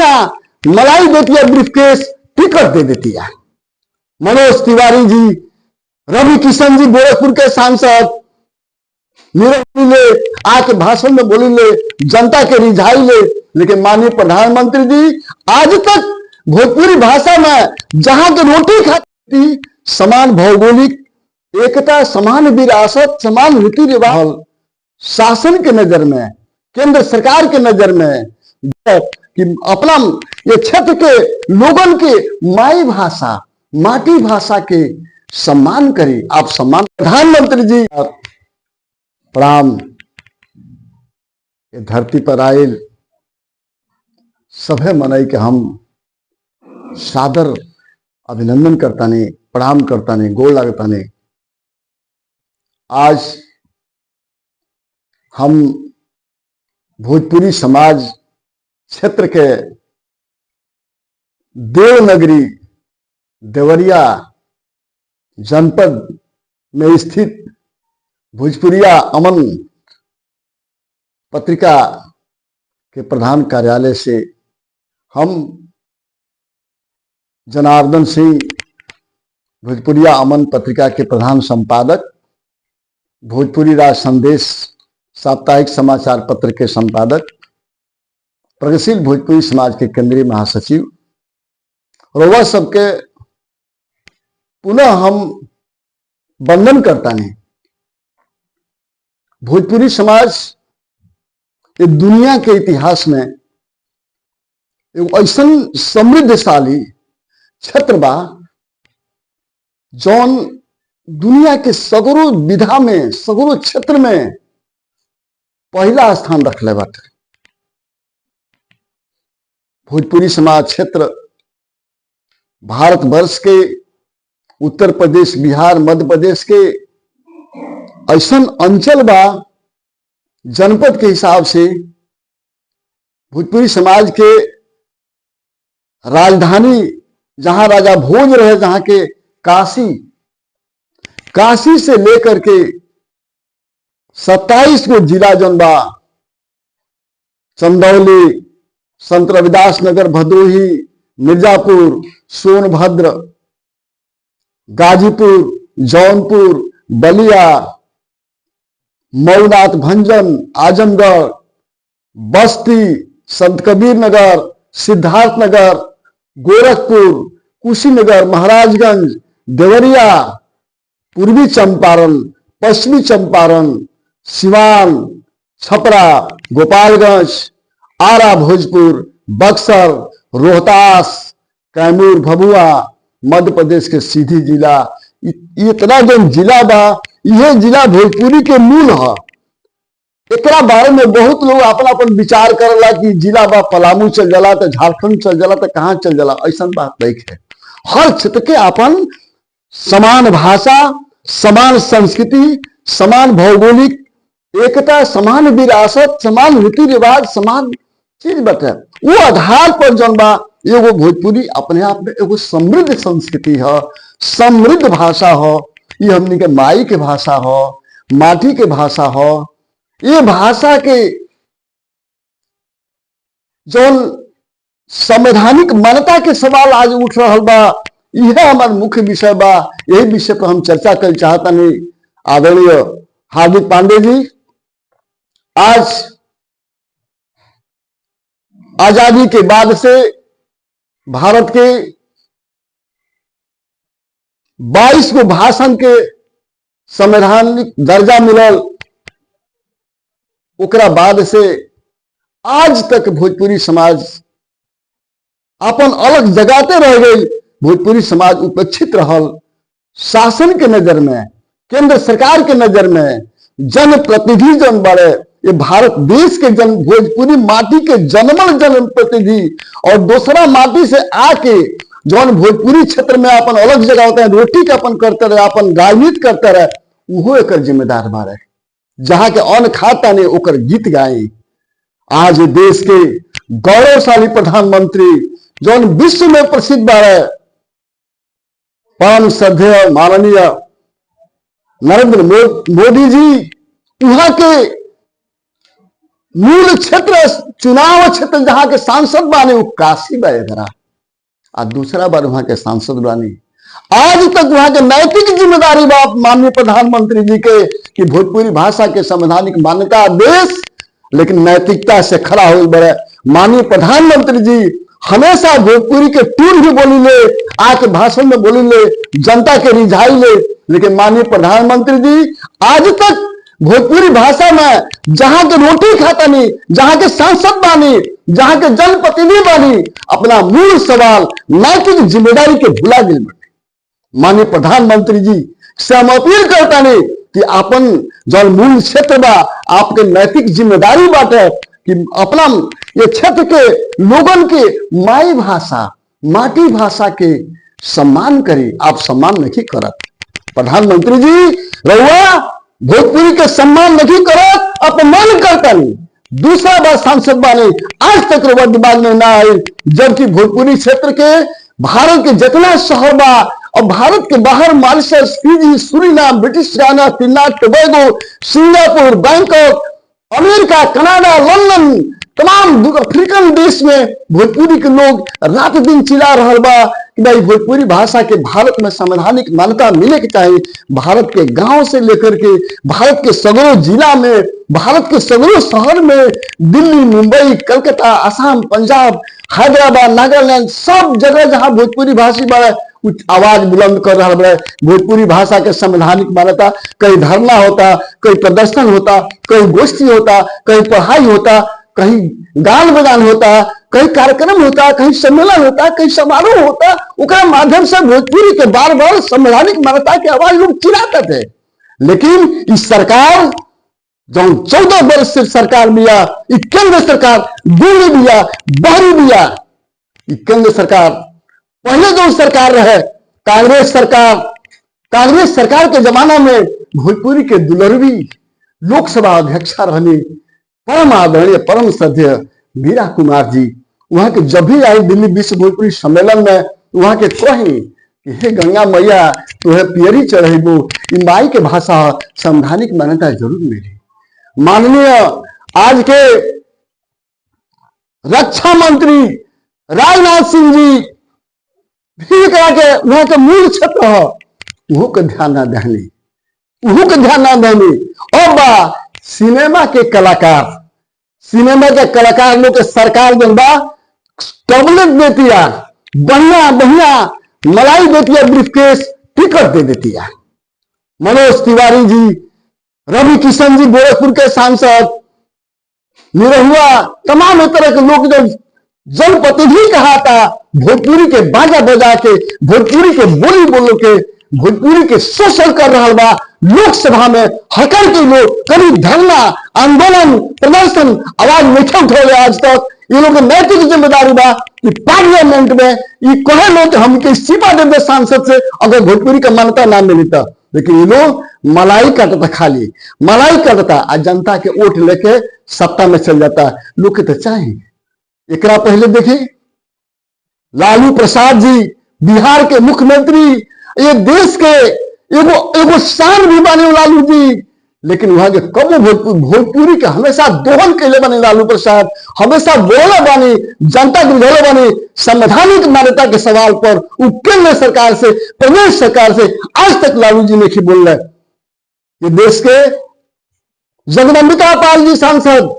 ना मलाई देती है ब्रीफकेस, टिकट दे देती है। मनोज तिवारी जी, रवि किशन जी गोरखपुर के सांसद ले आके भाषण में बोली ले, जनता के रिझाई ले, लेकिन माननीय प्रधानमंत्री जी आज तक भोजपुरी भाषा में जहां की रोटी खाती, समान भौगोलिक एकता, समान विरासत, समान रीति रिवाज, शासन के नजर में, केंद्र सरकार के नजर में कि अपना ये क्षेत्र के लोगों के माई भाषा, माटी भाषा के सम्मान करी। आप सम्मान प्रधानमंत्री जी प्रणाम। ये धरती पर आयल सभे मनई के हम सादर अभिनंदन करता नहीं, प्रणाम करता नहीं, गोड़ लगता नहीं। आज हम भोजपुरी समाज क्षेत्र के देवनगरी देवरिया जनपद में स्थित भोजपुरिया अमन पत्रिका के प्रधान कार्यालय से हम जनार्दन सिंह, भोजपुरिया अमन पत्रिका के प्रधान संपादक, भोजपुरी राज संदेश साप्ताहिक समाचार पत्र के संपादक, प्रगतिशील भोजपुरी समाज के केंद्रीय महासचिव, और वह सबके पुनः हम वंदन करता नहीं। भोजपुरी समाज ये दुनिया के इतिहास में एक ऐसा समृद्धशाली क्षेत्र बा जौन दुनिया के सगरो विधा में, सगरो क्षेत्र में पहला स्थान रखले बाटे। भोजपुरी समाज क्षेत्र भारतवर्ष के उत्तर प्रदेश, बिहार, मध्य प्रदेश के ऐसा अंचल बा, जनपद के हिसाब से भोजपुरी समाज के राजधानी जहां राजा भोज रहे, जहां के काशी से लेकर के 27 को जिला जौन बा, चंदौली, संत रविदास नगर, भदोही, मिर्जापुर, सोनभद्र, गाजीपुर, जौनपुर, बलिया, मऊनाथ भंजन, आजमगढ़, बस्ती, संत कबीर नगर, सिद्धार्थ नगर, गोरखपुर, कुशीनगर, महाराजगंज, देवरिया, पूर्वी चंपारण, पश्चिमी चंपारण, सिवान, छपरा, गोपालगंज, आरा, भोजपुर, बक्सर, रोहतास, कैमूर, भभुआ, मध्य प्रदेश के सीधी जिला, इतना जो जिला बा, यह जिला भोजपुरी के मूल है। एकरा बारे में बहुत लोग अपना अपन विचार करला कि जिला बा पलामू चल जाला, तो झारखंड चल जाला, तो कहां चल जाला, ऐसा बात नहीं है। हर क्षेत्र के अपन समान भाषा, समान संस्कृति, समान भौगोलिक एकता, समान विरासत, समान रीति रिवाज, समान चीज बटे। वो आधार पर जौन बा एगो भोजपुरी अपने आप में एगो समृद्ध संस्कृति है, समृद्ध भाषा हो। ये हमनी के माई के भाषा हो, माटी के भाषा हो। ये भाषा के जौन संवैधानिक मान्यता के सवाल आज उठ रहा बा, यह हमारा मुख्य विषय बा। यही विषय पर हम चर्चा कर चाहता नहीं। आदरणीय हार्दिक पांडे जी, आज आजादी के बाद से भारत के 22 को भाषण के संवैधानिक दर्जा मिलल, ओकरा बाद से आज तक भोजपुरी समाज अपन अलग जगाते रह गई। भोजपुरी समाज उपेक्षित रहल। शासन के नजर में, केंद्र सरकार के नजर में जनप्रतिनिधि जन बड़े, ये भारत देश के जन, भोजपुरी माटी के जन्मल जनप्रतिनिधि और दूसरा माटी से आके जौन भोजपुरी क्षेत्र में अपन अलग जगह होते हैं, रोटी का अपन करते रहे, अपन राजनीति करते रहे, वो एक जिम्मेदार बारे। जहां के अन्न खाता ने ओकर गीत गाई। आज देश के गौरवशाली प्रधानमंत्री जौन विश्व में प्रसिद्ध बारे, परम श्रद्धेय माननीय नरेंद्र मोदी जी, वहां के मूल क्षेत्र चुनाव क्षेत्र जहां के सांसद बानी वो काशी बा और दूसरा बार वहां के सांसद बानी। आज तक वहां के नैतिक जिम्मेदारी बाप माननीय प्रधानमंत्री जी के कि भोजपुरी भाषा के संवैधानिक मान्यता देश, लेकिन नैतिकता से खड़ा हो बड़े माननीय प्रधानमंत्री जी हमेशा भोजपुरी के टूर भी बोली ले, आके भाषण में बोली ले, जनता के रिझाई ले, लेकिन माननीय प्रधानमंत्री जी आज तक भोजपुरी भाषा में जहां के रोटी खाता नहीं, जहां के सांसद बानी, जहां के जनप्रतिनिधि बानी, अपना मूल सवाल नैतिक जिम्मेदारी के भुला गए। माननीय प्रधानमंत्री जी से हम अपील करता नहीं कि अपन जो मूल क्षेत्र बा आपके नैतिक जिम्मेदारी बाटे कि अपना ये क्षेत्र के लोगन के माई भाषा माटी भाषा के सम्मान करी। आप सम्मान नहीं करत प्रधानमंत्री जी, रहुआ भोजपुरी के सम्मान नहीं करत, अपमान करता नहीं। दूसरा बात सांसद बाने आज तक रहुआ दिमाग में ना आई, जबकि भोजपुरी क्षेत्र के भारत के जितना शहर बा और भारत के बाहर मॉरिशस, फिजी, सूरीनाम, ब्रिटिश गाना, Finland, Tobago, Singapore, Bangkok, America, Canada, London, तमाम अफ्रीकन देश में भोजपुरी के लोग रात दिन चिल्ला रहा बा कि भाई भोजपुरी भाषा के भारत में संवैधानिक मान्यता मिले के चाहिए। भारत के गांव से लेकर के भारत के सगरों जिला में, भारत के सगरों शहर में, दिल्ली, मुंबई, कलकत्ता, असम, पंजाब, हैदराबाद, नागालैंड, सब जगह जहां भोजपुरी भाषी बड़ा आवाज बुलंद कर रहा है भोजपुरी भाषा के संवैधानिक मान्यता। कहीं धरना होता, कहीं प्रदर्शन होता, कहीं गोष्ठी होता, कहीं पढ़ाई होता, कहीं गान बजान होता, कहीं कार्यक्रम होता, कहीं सम्मेलन होता, कहीं समारोह होता, उसके माध्यम से भोजपुरी के बार बार संवैधानिक मान्यता की आवाज लोग चिल्लाते थे। लेकिन इस सरकार जो 14 वर्ष से सरकार बिया, केंद्र सरकार दिल्ली बिया, बहरी बिया, केंद्र सरकार पहले जो सरकार रहे कांग्रेस सरकार के जमाना में भोजपुरी के दुलरवी लोकसभा अध्यक्षा रहनी परम आदरणीय परम श्रद्धेय मीरा कुमार जी। वहां के जब भी आई दिल्ली विश्व भोजपुरी सम्मेलन में वहां के कही कि हे गंगा मैया तुहे पियरी चढ़ेबो, माई के भाषा संवैधानिक मान्यता जरूर मिली। माननीय आज के रक्षा मंत्री राजनाथ सिंह जी भी कहा के वहां के मूल क्षेत्र है वो के ध्यान ना देनी, वो के ध्यान ना देनी। और बा सिनेमा के कलाकार लोग के सरकार जो बा टैबलेट देती है, बढ़िया बढ़िया मलाई देती है, ब्रीफकेस टिकट दे देती है। मनोज तिवारी जी, रवि किशन जी गोरखपुर के सांसद, निरहुआ, तमाम तरह के लोग जो जनप्रतिनिधि कहा था भोजपुरी के बाजा बजा के, भोजपुरी के बोली बोलो के, भोजपुरी के शोषण कर रहा बा लोकसभा में हकर के लोग कभी धरना आंदोलन प्रदर्शन आवाज नहीं उठे। आज तक ये लोग नैतिक जिम्मेदारी बा कि पार्लियामेंट में ये कहे लोग हमके इस्तीफा दे दे सांसद से अगर भोजपुरी का मान्यता ना मिली तो। लेकिन ये लोग मलाई काटता, खाली मलाई काटता और जनता के वोट लेके सत्ता में चल जाता। लोग के तो चाहिए। एक पहले देखिए लालू प्रसाद जी बिहार के मुख्यमंत्री, ये देश के एगो शान भी बने लालू जी, लेकिन वहां के कब भोजपुरी के हमेशा दोहन के लिए बने लालू प्रसाद, हमेशा बोला बने, जनता के बोले बने। संवैधानिक मान्यता के सवाल पर केंद्र सरकार से, प्रदेश सरकार से आज तक लालू जी नहीं बोल रहे। ये देश के जगदम्बिका पाल जी सांसद,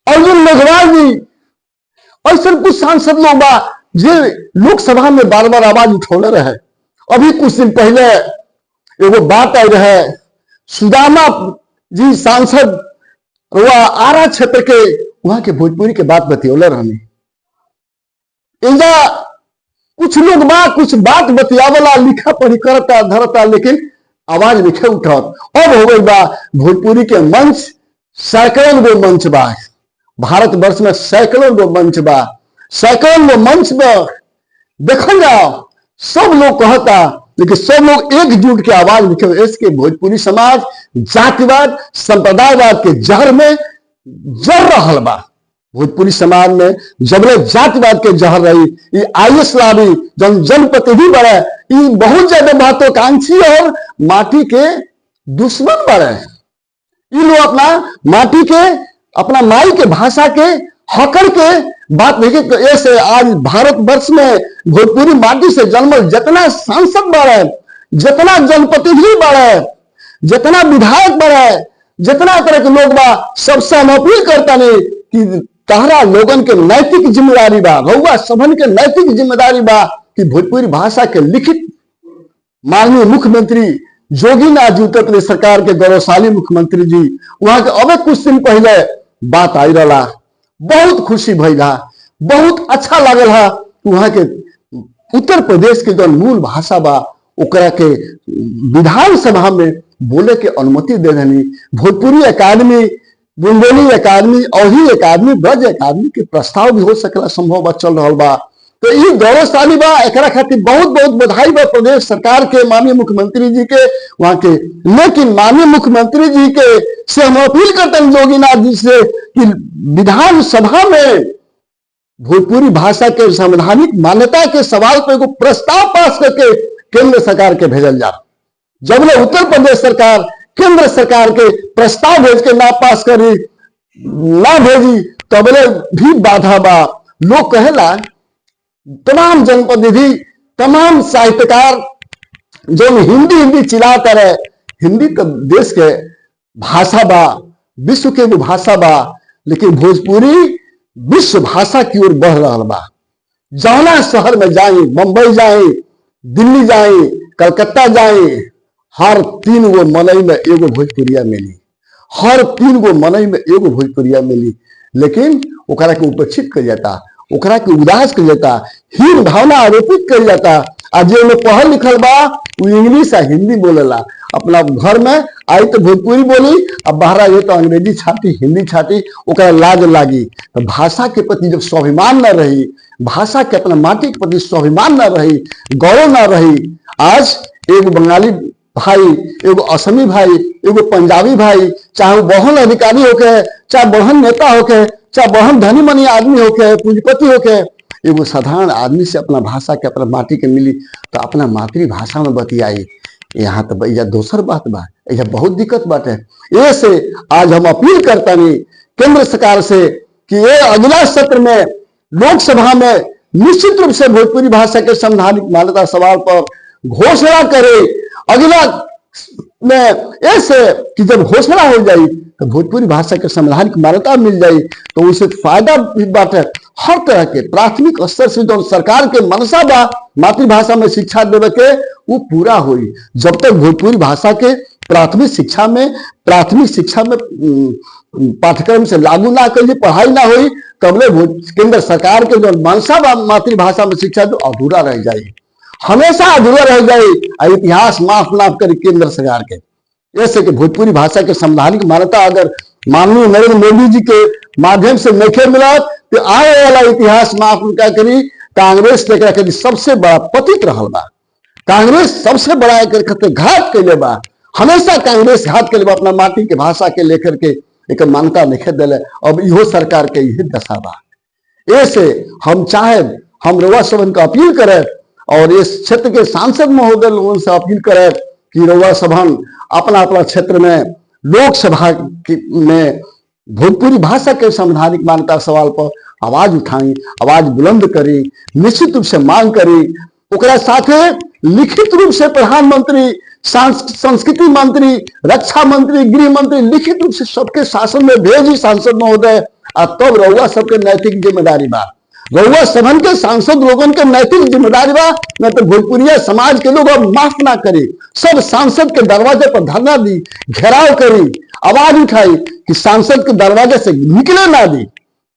अर्जुन मेघवाल जी, और सब कुछ सांसद लोग बा जे लोकसभा में बार बार आवाज उठौले रहे। अभी कुछ दिन पहले एगो बात आई रहे, सुदामा जी सांसद वह आरा क्षेत्र के वहां के भोजपुरी के बात बतियोले रहनी। इंजा कुछ लोग बा कुछ बात बतियावला, लिखा पढ़ी करता धरता, लेकिन आवाज लिखे उठत। अब हो गई बा भोजपुरी के मंच, सैकड़ों गो मंच बा भारत वर्ष में, सैकड़ों गो मंच बा, सैकड़ों गो मंच में देखल जाओ सब लोग कहता, लेकिन सब लोग एकजुट के आवाज लिखे। इसके भोजपुरी समाज जातिवाद संप्रदायवाद के जहर में जर रहा बा। भोजपुरी समाज में जबले जातिवाद के जहर रही, ये आईएस लाभी जनप्रतिनिधि बढ़े, ये बहुत ज्यादा महत्वाकांक्षी और माटी के दुश्मन बढ़े। इन लोग अपना माटी के, अपना माई के भाषा के हकड़ के बात नहीं के। ऐसे आज भारतवर्ष में भोजपुरी माटी से जन्मल जितना सांसद बढ़े, जितना जनप्रतिनिधि बढ़े, जितना विधायक बढ़े, जितना तरह के लोग बा, सबसे हम अपील करता नहीं कि तहरा लोगन के नैतिक जिम्मेदारी बा, रउआ सभन के नैतिक जिम्मेदारी बा कि भोजपुरी भाषा के लिखित माननीय मुख्यमंत्री जोगीनाथ जी उत्तर सरकार के गौरवशाली मुख्यमंत्री जी वहां के अबे कुछ दिन पहले बात आई रहा, बहुत खुशी भई रहा, बहुत अच्छा लागल है। वहां के उत्तर प्रदेश के जो मूल भाषा बा ओकरा के विधानसभा में बोले के अनुमति दे रही। भोजपुरी अकादमी, बुंदेली अकादमी, अवधी अकादमी, ब्रज अकादमी के प्रस्ताव भी हो सकला संभव बा, चल रहा बा। तो ये गौरवशाली बा, एकरा खातिर बहुत बहुत बधाई बा प्रदेश सरकार के, माननीय मुख्यमंत्री जी के वहां के। लेकिन माननीय मुख्यमंत्री जी के से हम अपील करते हैं योगीनाथ जी से कि विधानसभा में भोजपुरी भाषा के संवैधानिक मान्यता के सवाल पर एगो प्रस्ताव पास करके केंद्र सरकार के भेजल जा। जब ले उत्तर प्रदेश सरकार केंद्र सरकार के प्रस्ताव भेज के ना पास करी, ना भेजी, तबले भी बाधा बा। लोग कहेला तमाम जनप्रतिनिधि, तमाम साहित्यकार जो हिंदी हिंदी चिल्लाता रहे, हिंदी तो देश के भाषा बा, विश्व के भी भाषा बा, लेकिन भोजपुरी विश्व भाषा की ओर बढ़ रहा बा। जौना शहर में जाए, मुंबई जाए, दिल्ली जाए, कलकत्ता जाए, हर 3 गो मनई में एगो भोजपुरिया मिली, हर 3 गो मनई में एगो भोजपुरिया मिली। लेकिन ओकरा के उपेक्षित कर जाता, ओकरा के उदास कर जाता, हीन भावना आरोपित कर जाता। आज जो लोग पढ़ल लिखल बा वो इंग्लिश और हिंदी बोलेला, अपना घर में आई तो भोजपुरी बोली, अब बाहर आई तो अंग्रेजी छाती, हिंदी छाती, ओकरा लाज लागी। तो भाषा के प्रति जब स्वाभिमान न रही, भाषा के अपना माटी के प्रति स्वाभिमान न रही, गौरव न रही, आज एगो बंगाली भाई, एगो असमी भाई, एगो पंजाबी भाई, चाहे वो बहन अधिकारी होके, चाहे बहन नेता होके, चाहे बहन धनी मनी आदमी होके, पूंजीपति होके, एगो साधारण आदमी से अपना भाषा के, अपना माटी के मिली तो अपना मातृभाषा में बतियाई। यहाँ तो भैया दोसर बात बा, यह बहुत दिक्कत बात है। ऐसे आज हम अपील करता नहीं केंद्र सरकार से कि ये अगला सत्र में लोकसभा में निश्चित रूप से भोजपुरी भाषा के संवैधानिक मान्यता सवाल पर घोषणा करे। अगला में ऐसे कि जब घोषणा हो जाए तो भोजपुरी भाषा के संवैधानिक मान्यता मिल जाए तो उसे फायदा भी बात है। हर तरह के प्राथमिक स्तर से जो सरकार के मनसा बा मातृभाषा में शिक्षा देवे के वो पूरा हुई। जब तक भोजपुरी भाषा के प्राथमिक शिक्षा में पाठ्यक्रम से लागू ना करिए, पढ़ाई ना हुई, तबले केंद्र सरकार के जो मनसा बा मातृभाषा में शिक्षा जो अधूरा रह जाए, हमेशा अधूरा रह जाए। इतिहास माफ करे केंद्र सरकार के। ऐसे कि भोजपुरी भाषा के संवैधानिक मान्यता अगर माननीय नरेंद्र मोदी जी के माध्यम से नहीं मिला तो आने वाला इतिहास माफ क्या करी। कांग्रेस के सबसे बड़ा पतित रहा बा, कांग्रेस सबसे बड़ा घात के लिए बा, हमेशा कांग्रेस घात के लिए अपना माटी के भाषा के लेकर के एक मान्यता नहीं दिले। अब इहो सरकार के यही दशा बा। ऐसे हम चाहे हम रउआ सभन का अपील करें और इस क्षेत्र के सांसद महोदय लोगों से अपील करें कि रउआ सभन अपना अपना क्षेत्र में लोकसभा में भोजपुरी भाषा के संवैधानिक मान्यता सवाल पर आवाज उठाई, आवाज बुलंद करी, निश्चित रूप से मांग करी। ओकरा साथे लिखित रूप से प्रधानमंत्री, संस्कृति मंत्री, रक्षा मंत्री, गृह मंत्री लिखित रूप से सबके शासन में भेजी सांसद महोदय। तब रउआ सबके नैतिक जिम्मेदारी बा, रउआ सभन के सांसद लोगन के नैतिक जिम्मेदारी बा, न तो भोजपुरिया समाज के लोग अब माफ ना करी। सब सांसद के दरवाजे पर धरना दी, घेराव करी, आवाज उठाई कि सांसद के दरवाजे से निकले ना दी,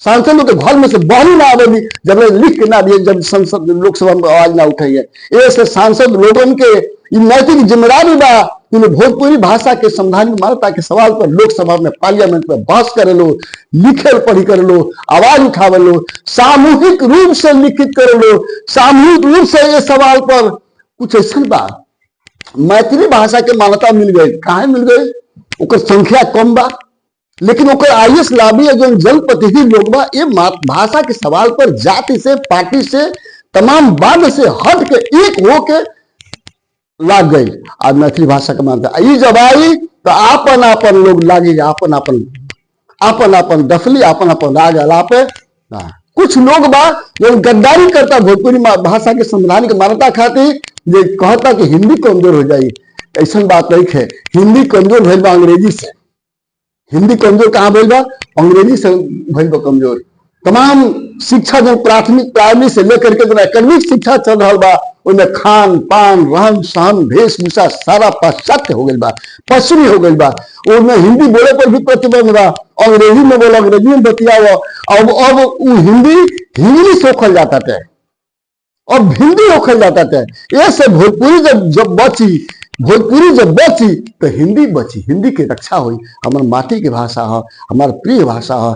सांसद लोग के घर में से बाहर ना आवे दी, जब लिख के ना दिए, जब संसद लोकसभा में आवाज ना उठाई है। ऐसे सांसद लोगन के नैतिक जिम्मेदारी बा कि भोजपुरी भाषा के संवैधानिक मान्यता के सवाल पर लोकसभा में, पार्लियामेंट में बहस करे लो, लिखे पढ़ी करे लो, आवाज उठावे लो, सामूहिक रूप से लिखित करे लो, सामूहिक रूप से ये सवाल पर कुछ ऐसा बा। मैथिली भाषा के मान्यता मिल गई, कहा मिल गई? ओकर संख्या कम बा, लेकिन ओकर आईएएस लाभी जो जनप्रतिनिधि लोग बा ये भाषा के सवाल पर जाति से, पार्टी से, तमाम बात से हट के एक हो के लाग गई। आज मैथिली भाषा का मान्यता जब आई तो आपन आपन लोग लागे, आपन आपन दफली, आपन आपन राग अलापे। कुछ लोग बा जो गद्दारी करता भोजपुरी भाषा के संविधान की मान्यता खातिर, जो कहता कि हिंदी कमजोर हो जाए। ऐसा बात नहीं है। हिंदी कमजोर भइल बा अंग्रेजी से। हिंदी कमजोर कहाँ भइल बा? अंग्रेजी से भइल बा कमजोर। तमाम शिक्षा जो प्राथमिक प्राइमरी से लेकर के जो एकेडमिक शिक्षा चल रहा बा, उनमें खान पान रहन सहन वेशभूषा सारा पाश्चात्य हो गई बा, पश्चिमी हो गई बा। उनमें हिंदी बोले पर भी प्रतिबंध बा, अंग्रेजी में बोलो, अंग्रेजी में बतियाओ। अब वो हिंदी इंग्लिश होखल जाता थे, अब हिंदी होखल जाता थे। ऐसे भोजपुरी जब बची तो हिंदी बची, हिंदी की रक्षा हुई। हमारे माटी की भाषा है, हमारे प्रिय भाषा है।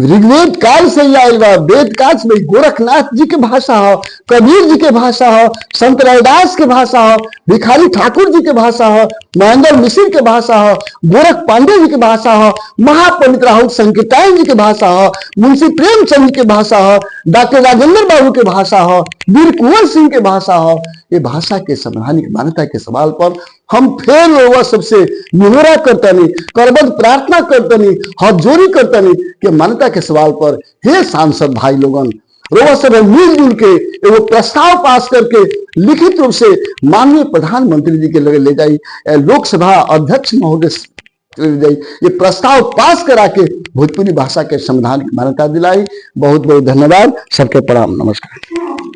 ऋग्वेद काल से ही आयल बा, वेद काल से गोरखनाथ जी की भाषा है, कबीर जी के भाषा है, संत रविदास के भाषा है, भिखारी ठाकुर जी के भाषा है, महेंद्र मिश्र के भाषा है, गोरख पांडे जी की भाषा है, महापंडित राहुल संकीर्तन जी की भाषा है, मुंशी प्रेमचंद की भाषा है, डॉक्टर राजेंद्र बाबू के भाषा है, वीर कुंवर सिंह के भाषा है। ये भाषा के संवैधानिक मान्यता के सवाल पर हम फिर लोग सबसे निहोरा करतनी, करबद्ध प्रार्थना करतनी, हाथ जोड़ी करतनी कि मान्यता के सवाल पर हे सांसद भाई लोगन, रोवा सब मिलजुल के एगो प्रस्ताव पास करके लिखित रूप से माननीय प्रधानमंत्री जी के लगे ले जाई, लोकसभा अध्यक्ष महोदय ले जाई, ये प्रस्ताव पास करा के भोजपुरी भाषा के संविधान की मान्यता दिलाई। बहुत बहुत धन्यवाद। सबके प्रणाम, नमस्कार।